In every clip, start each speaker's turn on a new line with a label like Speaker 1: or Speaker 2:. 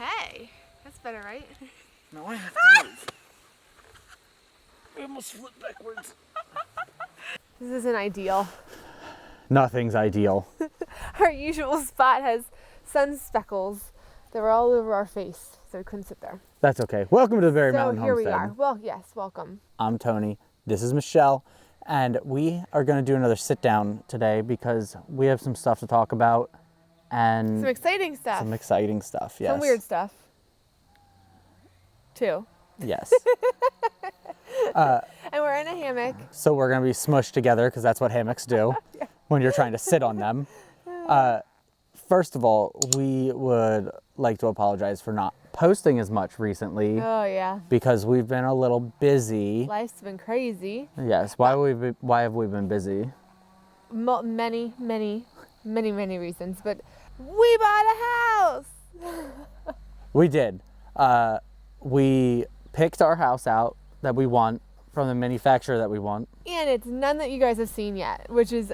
Speaker 1: Hey, that's better, right?
Speaker 2: No, I have to move. I almost flipped backwards.
Speaker 1: This isn't ideal.
Speaker 2: Nothing's ideal.
Speaker 1: Our usual spot has sun speckles that were all over our face, so we couldn't sit there.
Speaker 2: That's okay. Welcome to the Berry
Speaker 1: So
Speaker 2: Mountain
Speaker 1: here
Speaker 2: Homestead.
Speaker 1: we are. Well, yes, welcome.
Speaker 2: I'm Tony. This is Michelle. And we are going to do another sit down today because we have some stuff to talk about. And
Speaker 1: Some exciting stuff.
Speaker 2: Some exciting stuff, yes.
Speaker 1: Some weird stuff, too.
Speaker 2: Yes.
Speaker 1: And we're in a hammock.
Speaker 2: So we're going to be smushed together because that's what hammocks do when you're trying to sit on them. First of all, we would like to apologize for not posting as much recently
Speaker 1: Oh, yeah.
Speaker 2: because we've been a little busy.
Speaker 1: Life's been crazy.
Speaker 2: Yes. Why have we been busy?
Speaker 1: Many reasons, but we bought a house.
Speaker 2: We did. We picked our house out that we want from the manufacturer that we want.
Speaker 1: And it's none that you guys have seen yet, which is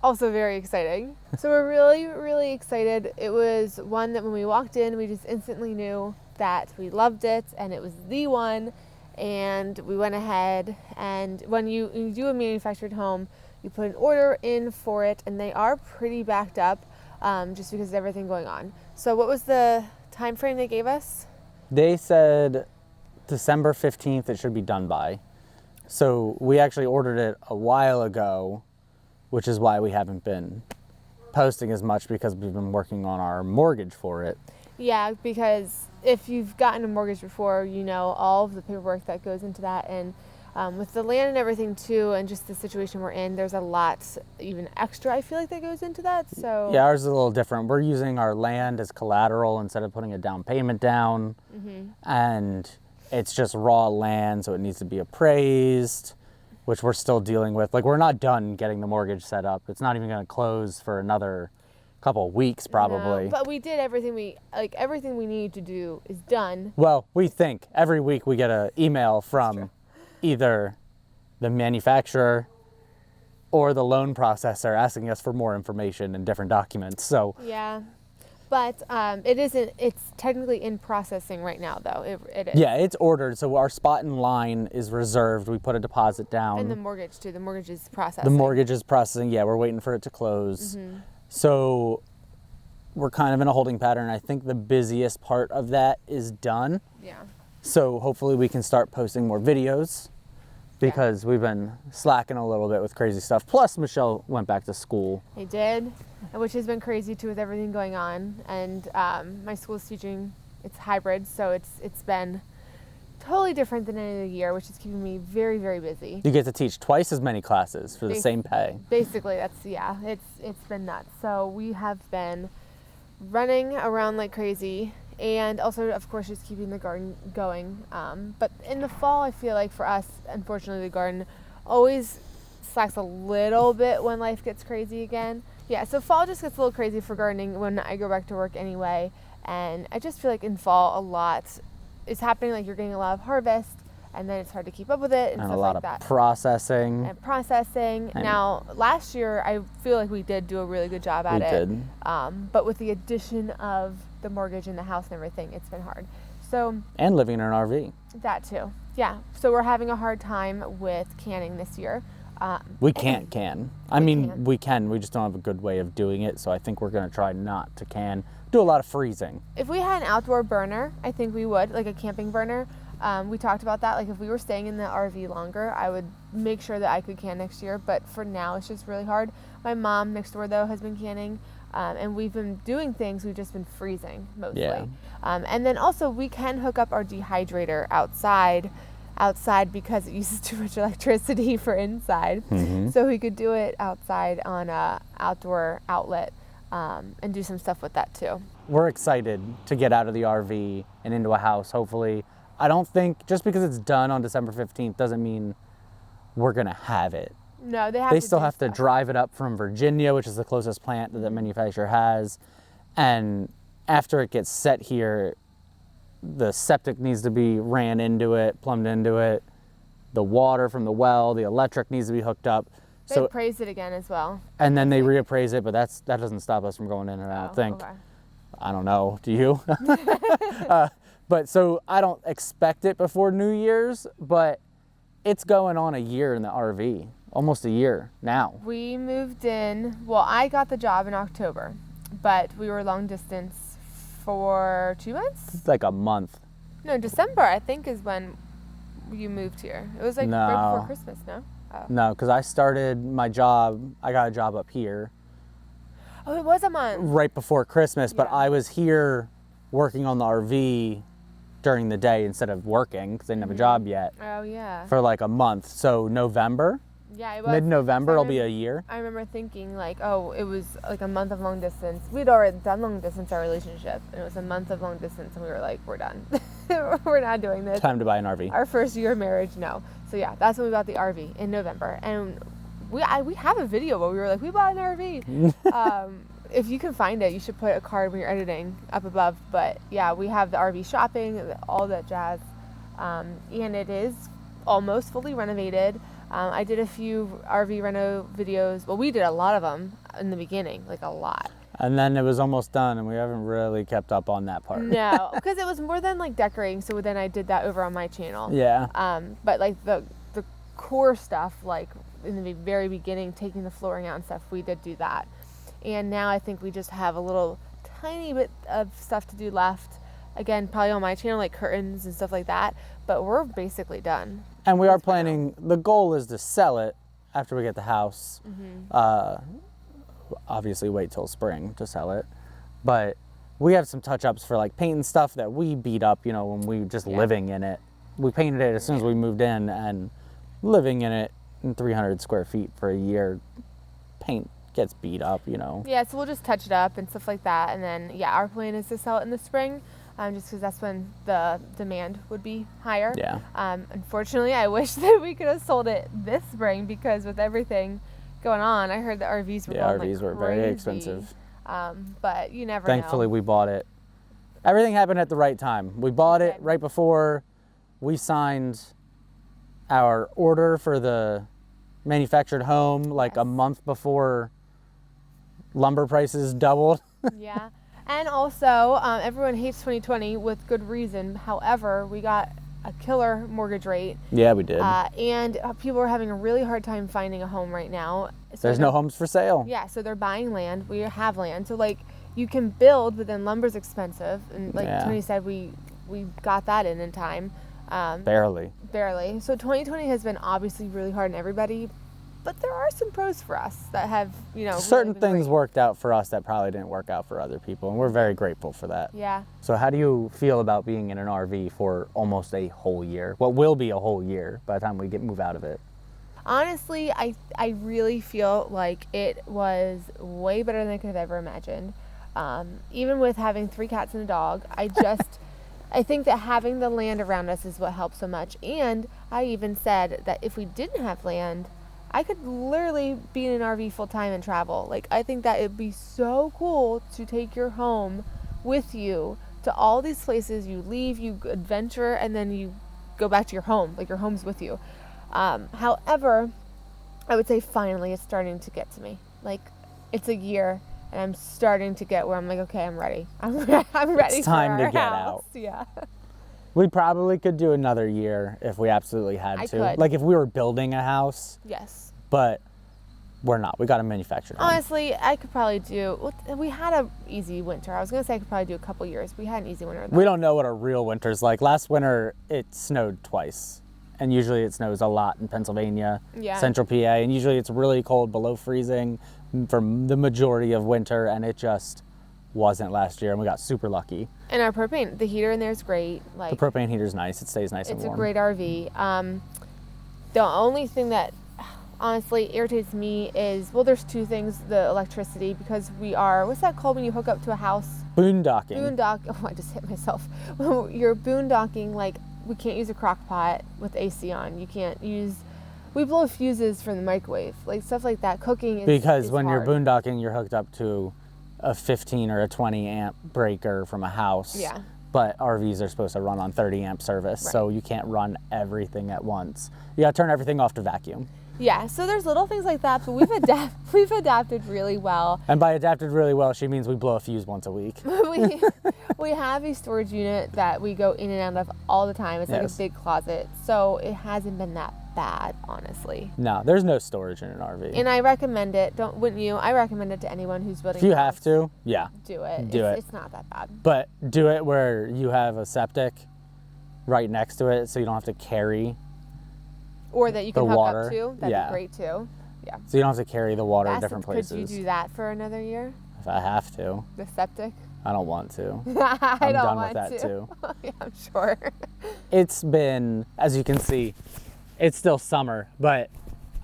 Speaker 1: also very exciting. So we're really excited. It was one that when we walked in, we just instantly knew that we loved it and it was the one. And we went ahead, and when you do a manufactured home, you put an order in for it, and they are pretty backed up just because of everything going on. So what was the time frame they gave us?
Speaker 2: They said December 15th it should be done by. So we actually ordered it a while ago, which is why we haven't been posting as much because we've been working on our mortgage for it.
Speaker 1: Yeah, because if you've gotten a mortgage before, you know all of the paperwork that goes into that. And with the land and everything too, and just the situation we're in, there's a lot even extra, I feel like, that goes into that. So
Speaker 2: yeah, ours is a little different. We're using our land as collateral instead of putting a down payment down. And it's just raw land, so it needs to be appraised, which we're still dealing with. Like, we're not done getting the mortgage set up. It's not even going to close for another couple of weeks probably.
Speaker 1: No, but we did everything we need to do is done.
Speaker 2: Well, we think every week we get an email from either the manufacturer or the loan processor asking us for more information and different documents. So
Speaker 1: Yeah. But it's technically in processing right now, though. It is.
Speaker 2: yeah, it's ordered. So our spot in line is reserved. We put a deposit down.
Speaker 1: And the mortgage, too. The mortgage is processing.
Speaker 2: The mortgage is processing. Yeah, we're waiting for it to close. So we're kind of in a holding pattern. I think the busiest part of that is done.
Speaker 1: Yeah.
Speaker 2: So hopefully we can start posting more videos because we've been slacking a little bit with crazy stuff. Plus, Michelle went back to school.
Speaker 1: I did, which has been crazy too with everything going on. And my school's teaching, it's hybrid, so it's been totally different than any other year, which is keeping me very busy.
Speaker 2: You get to teach twice as many classes for the same pay.
Speaker 1: Basically, it's been nuts. So we have been running around like crazy. And also, of course, just keeping the garden going. But in the fall, I feel like for us, unfortunately, the garden always slacks a little bit when life gets crazy again. Yeah, so fall just gets a little crazy for gardening when I go back to work anyway. And I just feel like in fall, a lot is happening. Like, you're getting a lot of harvest, and then it's hard to keep up with it and
Speaker 2: And
Speaker 1: stuff
Speaker 2: a lot
Speaker 1: like
Speaker 2: of
Speaker 1: that.
Speaker 2: processing.
Speaker 1: And processing. Now, last year, I feel like we did do a really good job at it.
Speaker 2: We did.
Speaker 1: But with the addition of the mortgage and the house and everything, it's been hard. So
Speaker 2: And living in an RV.
Speaker 1: that too. Yeah. So we're having a hard time with canning this year.
Speaker 2: We can't can. I mean, we can. We just don't have a good way of doing it. So I think we're going to try not to can. Do a lot of freezing.
Speaker 1: If we had an outdoor burner, I think we would, like a camping burner. We talked about that. Like, if we were staying in the RV longer, I would make sure that I could can next year. But for now, it's just really hard. My mom next door, though, has been canning. And we've been doing things, we've just been freezing mostly.
Speaker 2: Yeah.
Speaker 1: And then also we can hook up our dehydrator outside because it uses too much electricity for inside. So we could do it outside on a outdoor outlet and do some stuff with that too.
Speaker 2: We're excited to get out of the RV and into a house, hopefully. I don't think just because it's done on December 15th doesn't mean we're going to have it.
Speaker 1: No, they have
Speaker 2: They
Speaker 1: to
Speaker 2: still
Speaker 1: do
Speaker 2: have to
Speaker 1: stuff.
Speaker 2: drive it up from Virginia, which is the closest plant that the manufacturer has. And after it gets set here, the septic needs to be ran into it, plumbed into it. The water from the well, the electric needs to be hooked up.
Speaker 1: They appraised it again as well.
Speaker 2: And then they reappraise it, but that doesn't stop us from going in and I don't think.
Speaker 1: Okay.
Speaker 2: I don't know. Do you? But so I don't expect it before New Year's, but it's going on a year in the RV. Almost a year now.
Speaker 1: We moved in, well, I got the job in October, but we were long distance for 2 months?
Speaker 2: It's like a month.
Speaker 1: No, December, I think, is when you moved here. It was like right before Christmas, no? Oh.
Speaker 2: No, because I started my job, I got a job up here.
Speaker 1: Oh, it was a month.
Speaker 2: Right before Christmas, but
Speaker 1: Yeah.
Speaker 2: I was here working on the RV during the day instead of working because I didn't have a job yet
Speaker 1: Oh, yeah.
Speaker 2: for like a month. So November,
Speaker 1: Yeah, it was.
Speaker 2: mid-November,
Speaker 1: I
Speaker 2: it'll be
Speaker 1: remember-
Speaker 2: a year.
Speaker 1: I remember thinking, like, oh, it was like a month of long distance. We'd already done long distance, our relationship, and it was a month of long distance, and we were like, we're done. We're not doing this.
Speaker 2: Time to buy an RV.
Speaker 1: Our first year of marriage, no. So, yeah, that's when we bought the RV in November. And we have a video where we were like, we bought an RV. If you can find it, you should put a card when you're editing up above. But, yeah, we have the RV shopping, all that jazz. And it is almost fully renovated. I did a few RV reno videos. Well, we did a lot of them in the beginning, like a lot.
Speaker 2: And then it was almost done, and we haven't really kept up on that part.
Speaker 1: No, because it was more than like decorating. So then I did that over on my channel.
Speaker 2: Yeah.
Speaker 1: But like the core stuff, like in the very beginning, taking the flooring out and stuff, we did do that. And now I think we just have a little tiny bit of stuff to do left. Again, probably on my channel, like curtains and stuff like that. But we're basically done.
Speaker 2: And we are planning, the goal is to sell it after we get the house. Obviously wait till spring to sell it. But we have some touch-ups for like paint and stuff that we beat up, you know, when we were just living in it. We painted it as soon as we moved in, and living in it in 300 square feet for a year, paint gets beat up, you know.
Speaker 1: Yeah, so we'll just touch it up and stuff like that. And then, yeah, our plan is to sell it in the spring. Just because that's when the demand would be higher.
Speaker 2: Yeah.
Speaker 1: Unfortunately, I wish that we could have sold it this spring because with everything going on, I heard the RVs were going
Speaker 2: RVs
Speaker 1: like
Speaker 2: were very
Speaker 1: crazy.
Speaker 2: expensive.
Speaker 1: But you never
Speaker 2: Thankfully,
Speaker 1: know.
Speaker 2: we bought it. Everything happened at the right time. We bought it
Speaker 1: did.
Speaker 2: right before we signed our order for the manufactured home, like a month before lumber prices doubled.
Speaker 1: Yeah. And also, everyone hates 2020 with good reason. However, we got a killer mortgage rate.
Speaker 2: Yeah, we did.
Speaker 1: And people are having a really hard time finding a home right now. So
Speaker 2: There's no homes for sale.
Speaker 1: Yeah, so they're buying land. We have land. So, like, you can build, but then lumber's expensive. And like Tony said, we got that in time.
Speaker 2: Barely.
Speaker 1: Barely. So 2020 has been obviously really hard on everybody. But there are some pros for us that have, you know,
Speaker 2: Certain
Speaker 1: really been
Speaker 2: things
Speaker 1: great.
Speaker 2: worked out for us that probably didn't work out for other people, and we're very grateful for that.
Speaker 1: Yeah.
Speaker 2: So how do you feel about being in an RV for almost a whole year? What will be a whole year by the time we move out of it?
Speaker 1: Honestly, I really feel like it was way better than I could have ever imagined. Even with having 3 cats and a dog, I think that having the land around us is what helps so much. And I even said that if we didn't have land, I could literally be in an RV full time and travel. Like, I think that it'd be so cool to take your home with you to all these places. You leave, you adventure, and then you go back to your home. Like, your home's with you. However, I would say finally it's starting to get to me. Like, it's a year, and I'm starting to get where I'm like, okay, I'm ready. I'm ready.
Speaker 2: It's time
Speaker 1: for
Speaker 2: to
Speaker 1: our
Speaker 2: get
Speaker 1: house.
Speaker 2: out.
Speaker 1: Yeah.
Speaker 2: We probably could do another year if we absolutely had
Speaker 1: I
Speaker 2: to.
Speaker 1: could.
Speaker 2: Like if we were building a house,
Speaker 1: Yes.
Speaker 2: but we're not. We got a manufactured home.
Speaker 1: Honestly, I could probably do. We had a easy winter. I was gonna say I could probably do a couple years. We had an easy winter.
Speaker 2: We don't know what a real winter's like. Last winter, it snowed twice. And usually it snows a lot in Pennsylvania,
Speaker 1: Yeah.
Speaker 2: central PA. And usually it's really cold, below freezing for the majority of winter. And it just wasn't last year. And we got super lucky.
Speaker 1: And our propane, the heater in there is great. Like,
Speaker 2: The propane heater's nice. It stays nice and
Speaker 1: it's a
Speaker 2: warm.
Speaker 1: great RV. The only thing that honestly irritates me is, well, there's 2 things: the electricity, because we are, what's that called when you hook up to a house?
Speaker 2: Boondocking.
Speaker 1: Oh, I just hit myself. You're boondocking. Like, we can't use a crock pot with AC on. You can't use. We blow fuses from the microwave, like stuff like that. Cooking is
Speaker 2: Because when
Speaker 1: hard.
Speaker 2: you're boondocking, you're hooked up to a 15 or a 20 amp breaker from a house.
Speaker 1: Yeah.
Speaker 2: But RVs are supposed to run on 30 amp service,
Speaker 1: Right.
Speaker 2: so you can't run everything at once. You gotta turn everything off to vacuum.
Speaker 1: Yeah, so there's little things like that, but we've adapted really well.
Speaker 2: And by adapted really well, she means we blow a fuse once a week.
Speaker 1: we have a storage unit that we go in and out of all the time. It's like a big closet, so it hasn't been that bad, honestly.
Speaker 2: No, there's no storage in an RV.
Speaker 1: And I recommend it. Wouldn't you? I recommend it to anyone who's building.
Speaker 2: If you have to, yeah.
Speaker 1: Do it.
Speaker 2: Do it.
Speaker 1: It's not that bad.
Speaker 2: But do it where you have a septic right next to it, so you don't have to carry.
Speaker 1: Or that you can
Speaker 2: the
Speaker 1: hook
Speaker 2: water.
Speaker 1: up to. That'd be great too. Yeah.
Speaker 2: So you don't have to carry the water in different places.
Speaker 1: Could you do that for another year?
Speaker 2: If I have to.
Speaker 1: The septic?
Speaker 2: I don't want to.
Speaker 1: I'm
Speaker 2: done with that too.
Speaker 1: Yeah, I'm sure.
Speaker 2: It's been, as you can see, it's still summer, but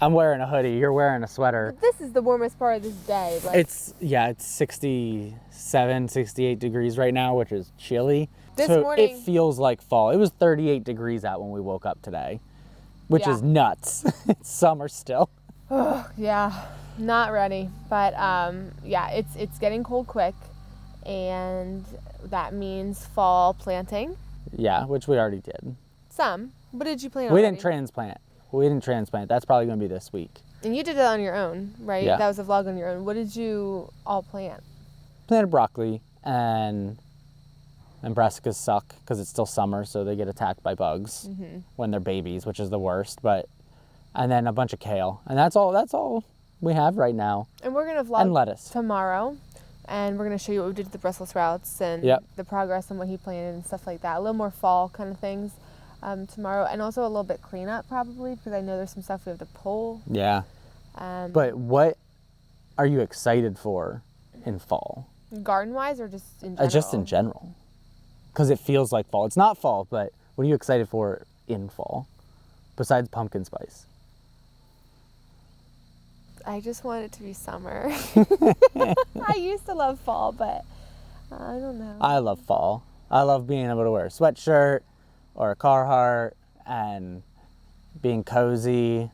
Speaker 2: I'm wearing a hoodie. You're wearing a sweater.
Speaker 1: But this is the warmest part of this day. Like,
Speaker 2: it's 67, 68 degrees right now, which is chilly.
Speaker 1: This
Speaker 2: so
Speaker 1: morning,
Speaker 2: it feels like fall. It was 38 degrees out when we woke up today, which is nuts. It's summer still.
Speaker 1: Oh, yeah, not ready. But yeah, it's getting cold quick, and that means fall planting.
Speaker 2: Yeah, which we already did.
Speaker 1: Some. What did you plant?
Speaker 2: We
Speaker 1: already?
Speaker 2: didn't transplant. We didn't transplant. That's probably going to be this week.
Speaker 1: And you did it on your own, right?
Speaker 2: Yeah.
Speaker 1: That was a vlog on your own. What did you all plant?
Speaker 2: Planted broccoli, and brassicas suck because it's still summer, so they get attacked by bugs when they're babies, which is the worst. And then a bunch of kale, and that's all we have right now.
Speaker 1: And we're gonna vlog
Speaker 2: and lettuce
Speaker 1: tomorrow, and we're gonna show you what we did to the Brussels sprouts and the progress and what he planted and stuff like that. A little more fall kind of things tomorrow, and also a little bit cleanup probably because I know there's some stuff we have to pull.
Speaker 2: Yeah. But what are you excited for in fall?
Speaker 1: Garden wise, or just in general?
Speaker 2: Just in general, because it feels like fall. It's not fall, but what are you excited for in fall besides pumpkin spice?
Speaker 1: I just want it to be summer. I used to love fall, but I don't know.
Speaker 2: I love fall. I love being able to wear a sweatshirt or a Carhartt and being cozy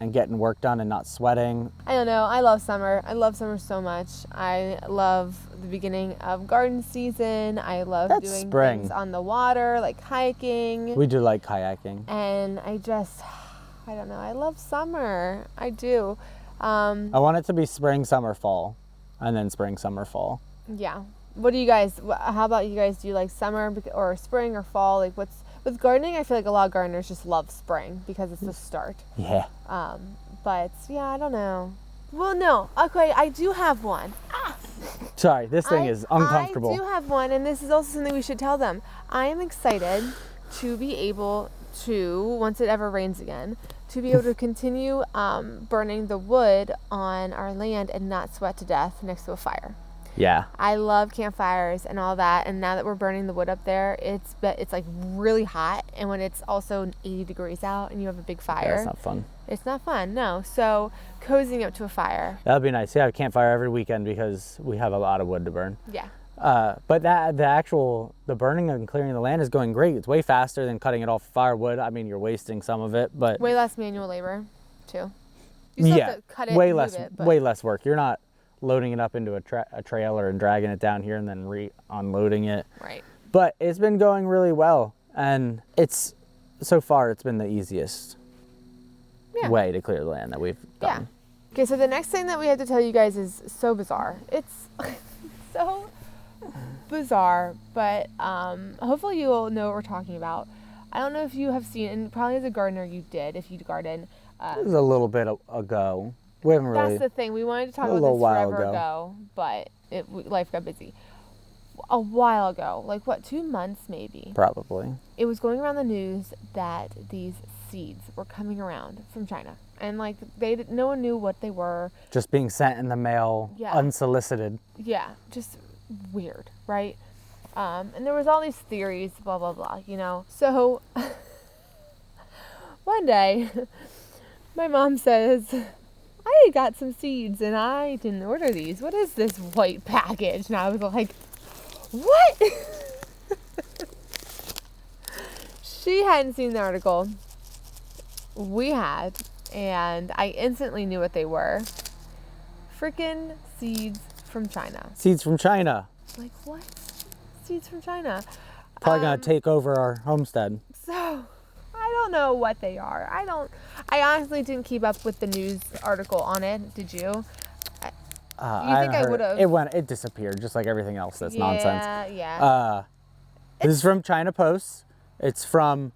Speaker 2: and getting work done and not sweating.
Speaker 1: I don't know. I love summer. I love summer so much. I love the beginning of garden season. I love doing things on the water, like hiking.
Speaker 2: We do like kayaking.
Speaker 1: And I don't know. I love summer. I do.
Speaker 2: I want it to be spring, summer, fall, and then spring, summer, fall.
Speaker 1: Yeah. What do you guys, how about you guys? Do you like summer or spring or fall? Like with gardening, I feel like a lot of gardeners just love spring because it's the start.
Speaker 2: Yeah.
Speaker 1: But yeah, I don't know. Well, no. Okay, I do have one.
Speaker 2: Sorry, this thing is uncomfortable.
Speaker 1: I do have one, and this is also something we should tell them. I am excited to be able to, once it ever rains again, to be able to continue burning the wood on our land and not sweat to death next to a fire.
Speaker 2: Yeah.
Speaker 1: I love campfires and all that, and now that we're burning the wood up there, it's like really hot, and when it's also 80 degrees out and you have a big fire.
Speaker 2: That's not fun.
Speaker 1: It's not fun, no. So cozying up to a fire.
Speaker 2: That would be nice. Yeah, a campfire every weekend because we have a lot of wood to burn.
Speaker 1: Yeah.
Speaker 2: But the burning and clearing the land is going great. It's way faster than cutting it off firewood. I mean, you're wasting some of it, but
Speaker 1: way less manual labor, too. You still have to cut it
Speaker 2: way
Speaker 1: and
Speaker 2: less,
Speaker 1: move it, but
Speaker 2: way less work. You're not loading it up into a trailer and dragging it down here and then unloading it.
Speaker 1: Right.
Speaker 2: But it's been going really well, and so far it's been the easiest way to clear the land that we've done.
Speaker 1: Yeah. Okay, so the next thing that we have to tell you guys is so bizarre. It's so bizarre, but hopefully you will know what we're talking about. I don't know if you have seen, and probably as a gardener you did, if you garden.
Speaker 2: It was a little bit ago. We haven't really.
Speaker 1: That's the thing. We wanted to talk about this forever ago, but life got busy. A while ago, like 2 months maybe.
Speaker 2: Probably.
Speaker 1: It was going around the news that these seeds were coming around from China, and no one knew what they were.
Speaker 2: Just being sent in the mail, unsolicited.
Speaker 1: Yeah, just weird, right? And there was all these theories, blah blah blah, So one day, my mom says, I got some seeds and I didn't order these. What is this white package? And I was like, what? She hadn't seen the article. We had. And I instantly knew what they were. Freaking seeds from China.
Speaker 2: Seeds from China.
Speaker 1: Like, what? Seeds from China.
Speaker 2: Probably going to take over our homestead.
Speaker 1: So, I don't know what they are. I honestly didn't keep up with the news article on it. Did you? You think I would have?
Speaker 2: It disappeared just like everything else that's nonsense.
Speaker 1: Yeah.
Speaker 2: This is from China Post. It's from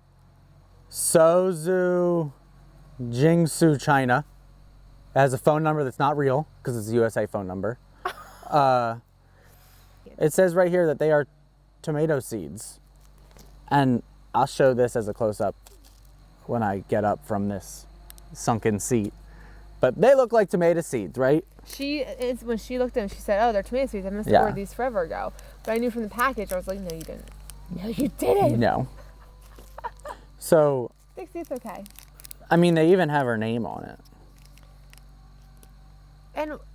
Speaker 2: Suzhou, Jingsu, China. It has a phone number that's not real because it's a USA phone number. It says right here that they are tomato seeds. And I'll show this as a close-up when I get up from this sunken seat. But they look like tomato seeds, right?
Speaker 1: When she looked at them, she said, "Oh, they're tomato seeds. I must have ordered these forever ago." But I knew from the package, I was like, "No, you didn't. No, you didn't."
Speaker 2: No. So.
Speaker 1: Dixie, it's okay.
Speaker 2: I mean, they even have her name on it.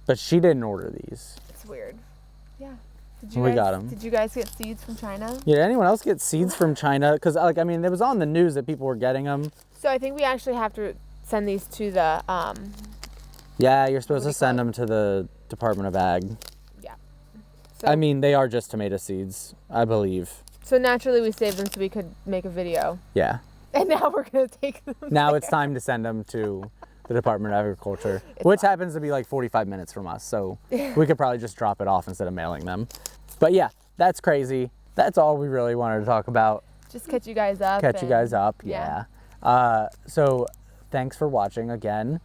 Speaker 2: But she didn't order these.
Speaker 1: It's weird. Yeah.
Speaker 2: We got them.
Speaker 1: Did you guys get seeds from China?
Speaker 2: Yeah, anyone else get seeds from China? Because, like, I mean, it was on the news that people were getting them.
Speaker 1: So I think we actually have to send these to the...
Speaker 2: yeah, you're supposed to send them to the Department of Ag.
Speaker 1: Yeah. So,
Speaker 2: I mean, they are just tomato seeds, I believe.
Speaker 1: So naturally we saved them so we could make a video.
Speaker 2: Yeah.
Speaker 1: And now we're going to take them
Speaker 2: Now
Speaker 1: there.
Speaker 2: it's time to send them to the Department of Agriculture, which happens to be like 45 minutes from us. So we could probably just drop it off instead of mailing them. But yeah, that's crazy. That's all we really wanted to talk about.
Speaker 1: Just catch you guys up.
Speaker 2: Yeah. So thanks for watching again.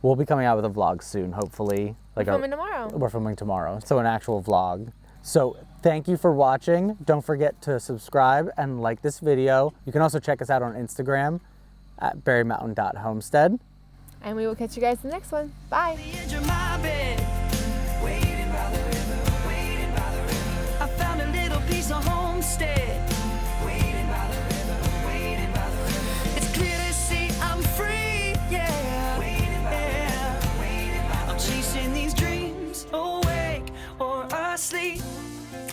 Speaker 2: We'll be coming out with a vlog soon, hopefully.
Speaker 1: We're filming tomorrow.
Speaker 2: We're filming tomorrow. So an actual vlog. So thank you for watching. Don't forget to subscribe and like this video. You can also check us out on Instagram at berrymountain.homestead.
Speaker 1: And we will catch you guys in the next one. Bye.